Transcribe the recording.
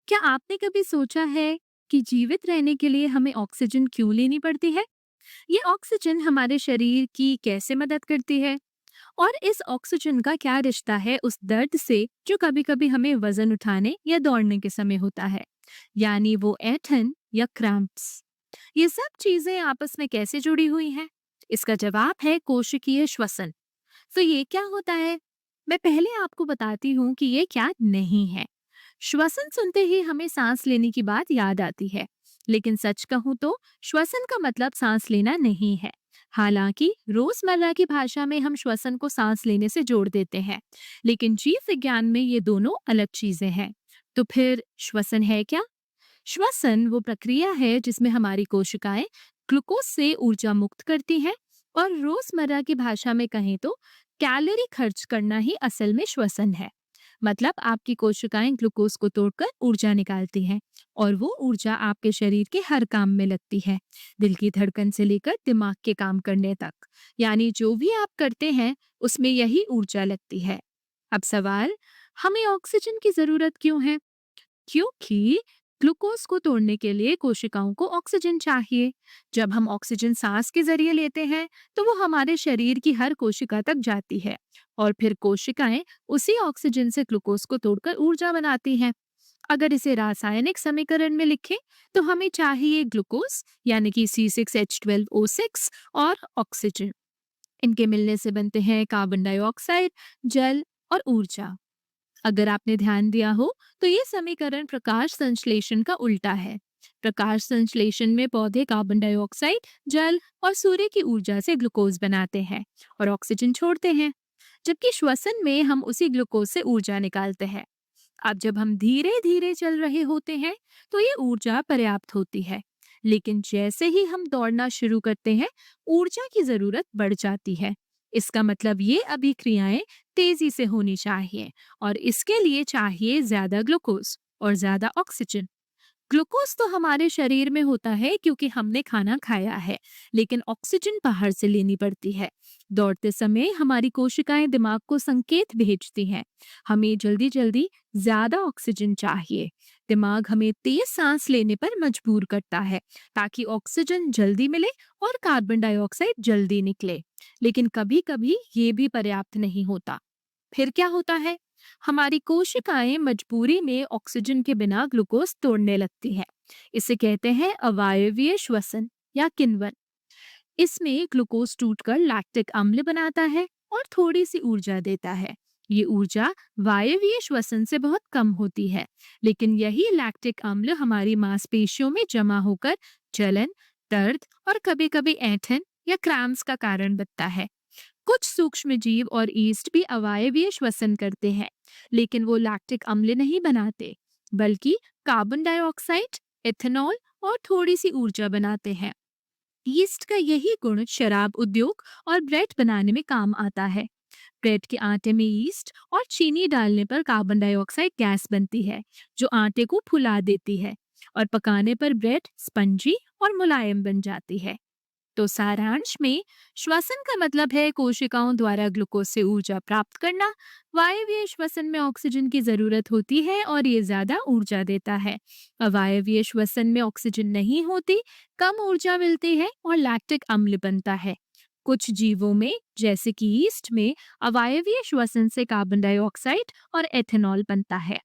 क्या आपने कभी सोचा है कि जीवित रहने के लिए हमें ऑक्सीजन क्यों लेनी पड़ती है? ये ऑक्सीजन हमारे शरीर की कैसे मदद करती है? और इस ऑक्सीजन का क्या रिश्ता है उस दर्द से जो कभी-कभी हमें वजन उठाने या दौड़ने के समय होता है? यानी वो ऐंठन या क्रैम्प्स। ये सब चीजें आपस में कैसे जुड़ी हुई हैं? इसका जवाब है कोशिकीय श्वसन। तो ये क्या होता है? मैं पहले आपको बताती हूँ कि ये क्या नहीं है। श्वसन सुनते ही हमें सांस लेने की बात याद आती है, लेकिन सच कहूं तो श्वसन का मतलब सांस लेना नहीं है। हालांकि रोजमर्रा की भाषा में हम श्वसन को सांस लेने से जोड़ देते हैं, लेकिन जीव विज्ञान में ये दोनों अलग चीजें हैं। तो फिर श्वसन है क्या? श्वसन वो प्रक्रिया है जिसमें हमारी कोशिकाएं ग्लूकोज से ऊर्जा मुक्त करती हैं, और रोजमर्रा की भाषा में कहें तो कैलोरी खर्च करना ही असल में श्वसन है। मतलब आपकी कोशिकाएं ग्लूकोज को तोड़कर ऊर्जा निकालती हैं, और वो ऊर्जा आपके शरीर के हर काम में लगती है, दिल की धड़कन से लेकर दिमाग के काम करने तक। यानी जो भी आप करते हैं उसमें यही ऊर्जा लगती है। अब सवाल, हमें ऑक्सीजन की जरूरत क्यों है? क्योंकि ग्लूकोज को तोड़ने के लिए कोशिकाओं को ऑक्सीजन चाहिए। जब हम ऑक्सीजन सांस के जरिए लेते हैं तो वो हमारे शरीर की हर कोशिका तक जाती है, और फिर कोशिकाएं उसी ऑक्सीजन से ग्लूकोज को तोड़कर ऊर्जा बनाती हैं। अगर इसे रासायनिक समीकरण में लिखें तो हमें चाहिए ग्लूकोज, यानी कि C6H12O6, और ऑक्सीजन। इनके मिलने से बनते हैं कार्बन डाइऑक्साइड, जल और ऊर्जा। अगर आपने ध्यान दिया हो तो ये समीकरण प्रकाश संश्लेषण का उल्टा है। प्रकाश संश्लेषण में पौधे कार्बन डाइऑक्साइड, जल और सूर्य की ऊर्जा से ग्लूकोज बनाते हैं और ऑक्सीजन छोड़ते हैं, जबकि श्वसन में हम उसी ग्लूकोज से ऊर्जा निकालते हैं। अब जब हम धीरे धीरे चल रहे होते हैं तो ये ऊर्जा पर्याप्त होती है, लेकिन जैसे ही हम दौड़ना शुरू करते हैं ऊर्जा की जरूरत बढ़ जाती है। इसका मतलब ये अभिक्रियाएं तेजी से होनी चाहिए, और इसके लिए चाहिए ज्यादा ग्लूकोज और ज्यादा ऑक्सीजन। ग्लूकोज तो हमारे शरीर में होता है क्योंकि हमने खाना खाया है, लेकिन ऑक्सीजन बाहर से लेनी पड़ती है। दौड़ते समय हमारी कोशिकाएं दिमाग को संकेत भेजती हैं, हमें जल्दी जल्दी ज्यादा ऑक्सीजन चाहिए। दिमाग हमें तेज सांस लेने पर मजबूर करता है ताकि ऑक्सीजन जल्दी मिले और कार्बन डाइऑक्साइड जल्दी निकले। लेकिन कभी कभी ये भी पर्याप्त नहीं होता। फिर क्या होता है? हमारी कोशिकाएं मजबूरी में ऑक्सीजन के बिना ग्लूकोज तोड़ने लगती हैं। इसे कहते हैं अवायवीय श्वसन या किण्वन। इसमें ग्लूकोज टूटकर लैक्टिक अम्ल बनाता है और थोड़ी सी ऊर्जा देता है। ये ऊर्जा वायवीय श्वसन से बहुत कम होती है, लेकिन यही लैक्टिक अम्ल हमारी मांसपेशियों में जमा होकर जलन, दर्द और कभी-कभी ऐंठन या क्रैम्प्स का कारण बनता है। कुछ सूक्ष्म जीव और ईस्ट भी अवायवीय श्वसन करते हैं, लेकिन वो लैक्टिक अम्ल नहीं बनाते, बल्कि कार्बन डाइऑक्साइड, एथेनॉल और थोड़ी सी ऊर्जा बनाते हैं। ईस्ट का यही गुण शराब उद्योग और ब्रेड बनाने में काम आता है। ब्रेड के आटे में ईस्ट और चीनी डालने पर कार्बन डाइऑक्साइड गैस बनती है, जो आटे को फुला देती है, और पकाने पर ब्रेड स्पंजी और मुलायम बन जाती है। तो सारांश में, श्वसन का मतलब है कोशिकाओं द्वारा ग्लूकोज से ऊर्जा प्राप्त करना। वायवीय श्वसन में ऑक्सीजन की जरूरत होती है और ये ज्यादा ऊर्जा देता है। अवायवीय श्वसन में ऑक्सीजन नहीं होती, कम ऊर्जा मिलती है और लैक्टिक अम्ल बनता है। कुछ जीवों में, जैसे कि ईस्ट में, अवायवीय श्वसन से कार्बन डाइऑक्साइड और एथेनॉल बनता है।